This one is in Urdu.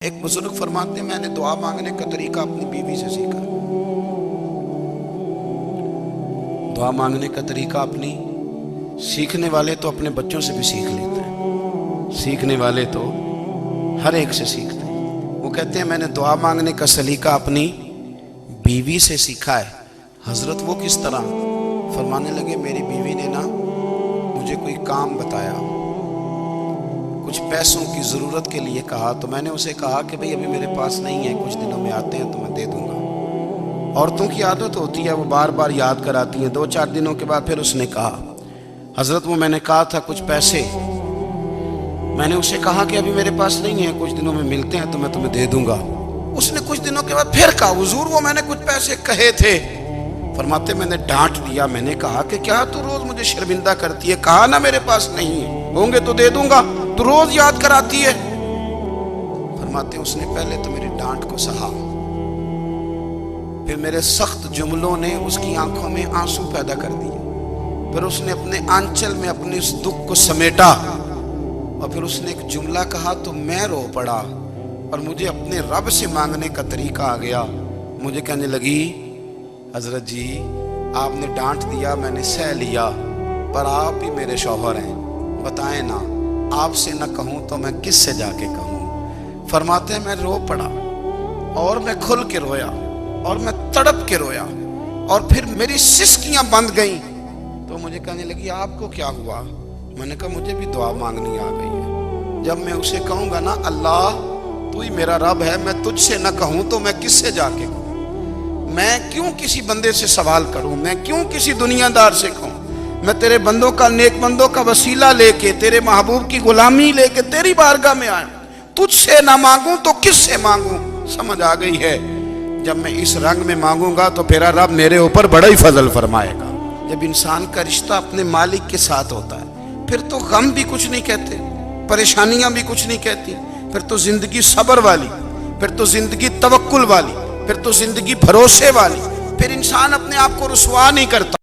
ایک بزرگ فرماتے ہیں میں نے دعا مانگنے کا طریقہ اپنی بیوی سے سیکھا۔ دعا مانگنے کا طریقہ اپنی سیکھنے والے تو اپنے بچوں سے بھی سیکھ لیتے ہیں، سیکھنے والے تو ہر ایک سے سیکھتے ہیں۔ وہ کہتے ہیں میں نے دعا مانگنے کا سلیقہ اپنی بیوی سے سیکھا ہے۔ حضرت وہ کس طرح؟ فرمانے لگے میری بیوی نے نا مجھے کوئی کام بتایا، کچھ پیسوں کی ضرورت کے لیے کہا، تو میں نے اسے کہا کہ بھئی ابھی میرے پاس نہیں ہے، کچھ دنوں میں آتے ہیں تو میں دے دوں گا۔ عورتوں کی عادت ہوتی ہے وہ بار بار یاد کراتی ہیں، 2-4 دنوں کے بعد پھر اس نے کہا حضرت وہ میں نے کہا تھا کچھ پیسے، میں نے اسے کہا کہ ابھی میرے پاس نہیں ہے، کچھ دنوں میں ملتے ہیں تو میں تمہیں دے دوں گا۔ اس نے کچھ دنوں کے بعد پھر کہا حضور وہ میں نے کچھ پیسے کہے تھے۔ فرماتے میں نے ڈانٹ دیا، میں نے کہا کہ کیا تو روز مجھے شرمندہ کرتی ہے، کہا نا میرے پاس نہیں ہے، ہوں گے تو دے دوں گا، تو روز یاد کراتی ہے۔ فرماتے اس نے پہلے تو میری ڈانٹ کو سہا، پھر میرے سخت جملوں نے اس کی آنکھوں میں آنسو پیدا کر دیے، پھر اس نے اپنے آنچل میں اپنے اس دکھ کو سمیٹا، اور پھر اس نے ایک جملہ کہا تو میں رو پڑا، اور مجھے اپنے رب سے مانگنے کا طریقہ آ گیا۔ مجھے کہنے لگی حضرت جی آپ نے ڈانٹ دیا، میں نے سہ لیا، پر آپ ہی میرے شوہر ہیں، بتائیں نا آپ سے نہ کہوں تو میں کس سے جا کے کہوں۔ فرماتے ہیں میں رو پڑا، اور میں کھل کے رویا، اور میں تڑپ کے رویا، اور پھر میری سسکیاں بند گئیں۔ تو مجھے کہنے لگی آپ کو کیا ہوا؟ میں نے کہا مجھے بھی دعا مانگنی آ گئی ہے، جب میں اسے کہوں گا نا اللہ تو ہی میرا رب ہے، میں تجھ سے نہ کہوں تو میں کس سے جا کے کہوں؟ میں کیوں کسی بندے سے سوال کروں؟ میں کیوں کسی دنیا دار سے کہوں؟ میں تیرے بندوں کا، نیک بندوں کا وسیلہ لے کے، تیرے محبوب کی غلامی لے کے تیری بارگاہ میں آیا، تجھ سے نہ مانگوں تو کس سے مانگوں؟ سمجھ آ گئی ہے جب میں اس رنگ میں مانگوں گا تو پھر رب میرے اوپر بڑا ہی فضل فرمائے گا۔ جب انسان کا رشتہ اپنے مالک کے ساتھ ہوتا ہے پھر تو غم بھی کچھ نہیں کہتے، پریشانیاں بھی کچھ نہیں کہتی، پھر تو زندگی صبر والی، پھر تو زندگی توکل والی، پھر تو زندگی بھروسے والی، پھر انسان اپنے آپ کو رسوا نہیں کرتا۔